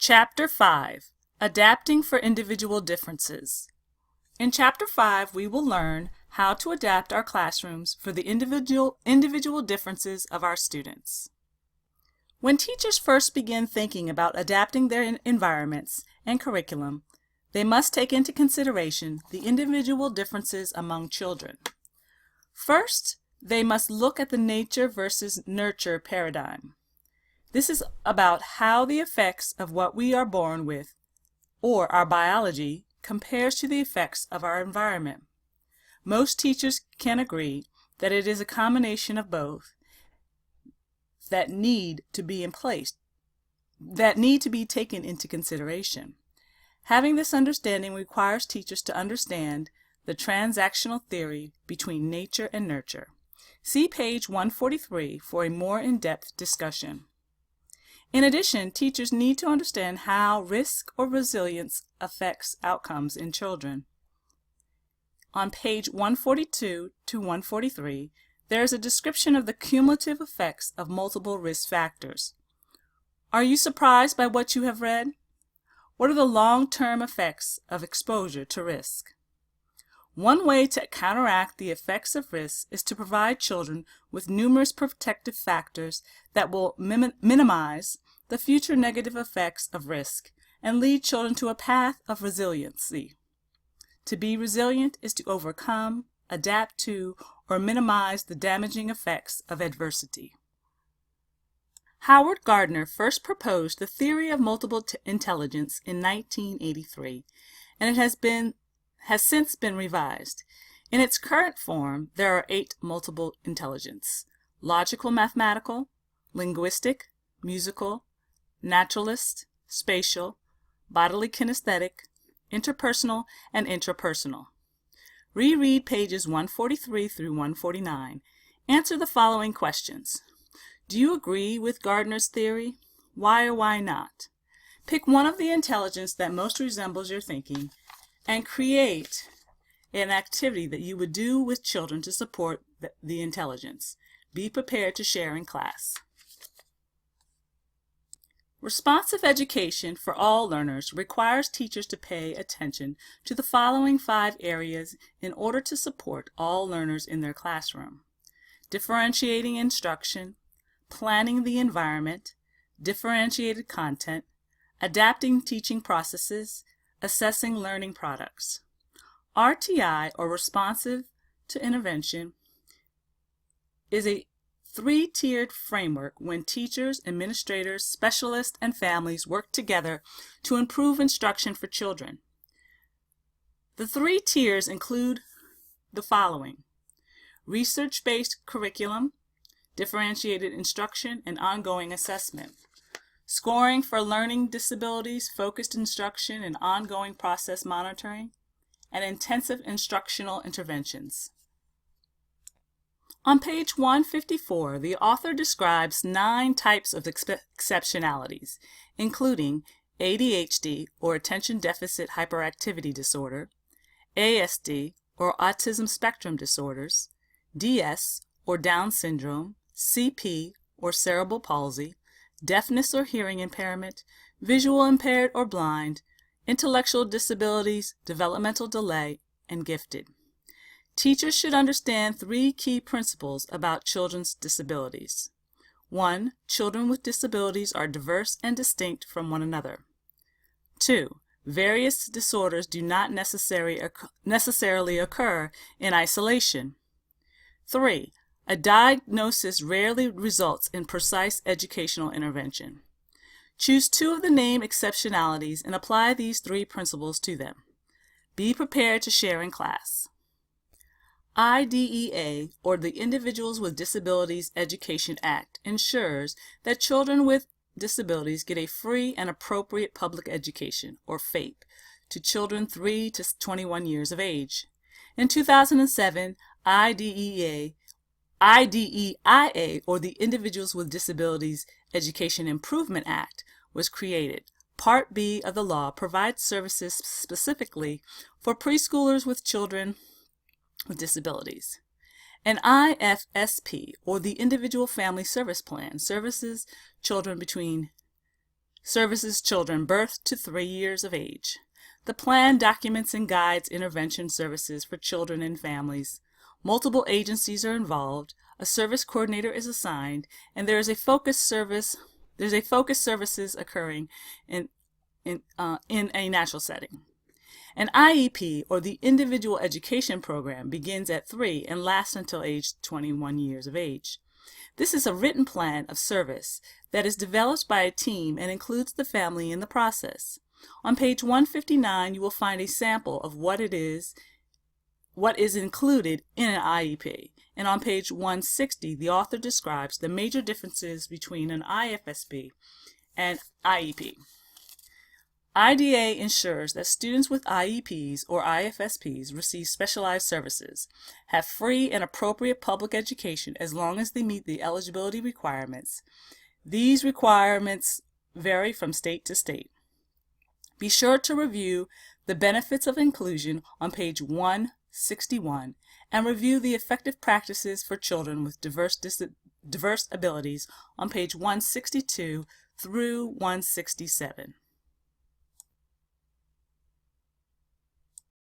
Chapter 5, Adapting for Individual Differences. In Chapter 5, we will learn how to adapt our classrooms for the individual differences of our students. When teachers first begin thinking about adapting their environments and curriculum, they must take into consideration the individual differences among children. First, they must look at the nature versus nurture paradigm. This is about how the effects of what we are born with, or our biology, compares to the effects of our environment. Most teachers can agree that it is a combination of both that need to be taken into consideration. Having this understanding requires teachers to understand the transactional theory between nature and nurture. See page 143 for a more in-depth discussion. In addition, teachers need to understand how risk or resilience affects outcomes in children. On page 142 to 143, there is a description of the cumulative effects of multiple risk factors. Are you surprised by what you have read? What are the long-term effects of exposure to risk? One way to counteract the effects of risk is to provide children with numerous protective factors that will minimize the future negative effects of risk and lead children to a path of resiliency. To be resilient is to overcome, adapt to, or minimize the damaging effects of adversity. Howard Gardner first proposed the theory of multiple intelligence in 1983, and it has since been revised. In its current form, there are 8 multiple intelligence: logical mathematical, linguistic, musical, naturalist, spatial, bodily kinesthetic, interpersonal, and intrapersonal. Reread pages 143 through 149. Answer the following questions. Do you agree with Gardner's theory? Why or why not? Pick one of the intelligence that most resembles your thinking and create an activity that you would do with children to support the intelligence. Be prepared to share in class. Responsive education for all learners requires teachers to pay attention to the following 5 areas in order to support all learners in their classroom: differentiating instruction, planning the environment, differentiated content, adapting teaching processes, assessing learning products. RTI, or responsive to intervention, is a 3-tiered framework when teachers, administrators, specialists, and families work together to improve instruction for children. The 3 tiers include the following: research-based curriculum, differentiated instruction, and ongoing assessment; scoring for learning disabilities, focused instruction, and ongoing process monitoring; and intensive instructional interventions. On page 154, the author describes 9 types of exceptionalities, including ADHD, or Attention Deficit Hyperactivity Disorder, ASD, or Autism Spectrum Disorders, DS, or Down Syndrome, CP, or Cerebral Palsy, deafness or hearing impairment, visual impaired or blind, intellectual disabilities, developmental delay, and gifted. Teachers should understand 3 key principles about children's disabilities. 1. Children with disabilities are diverse and distinct from one another. 2. Various disorders do not necessarily occur in isolation. 3. A diagnosis rarely results in precise educational intervention. Choose 2 of the named exceptionalities and apply these 3 principles to them. Be prepared to share in class. IDEA, or the Individuals with Disabilities Education Act, ensures that children with disabilities get a free and appropriate public education, or FAPE, to children 3 to 21 years of age. In 2007, IDEIA, or the Individuals with Disabilities Education Improvement Act, was created. Part B of the law provides services specifically for preschoolers with children with disabilities. An IFSP, or the Individual Family Service Plan, services children between services children birth to 3 years of age. The plan documents and guides intervention services for children and families. Multiple agencies are involved, a service coordinator is assigned, and there is a focus services occurring in a natural setting. An IEP, or the Individual Education Program, begins at 3 and lasts until age 21 years of age. This is a written plan of service that is developed by a team and includes the family in the process. On page 159, you will find a sample of what is included in an IEP, and on page 160, the author describes the major differences between an IFSP and IEP. IDA ensures that students with IEPs or IFSPs receive specialized services, have free and appropriate public education as long as they meet the eligibility requirements. These requirements vary from state to state. Be sure to review the benefits of inclusion on page 161 and review the effective practices for children with diverse abilities on page 162 through 167.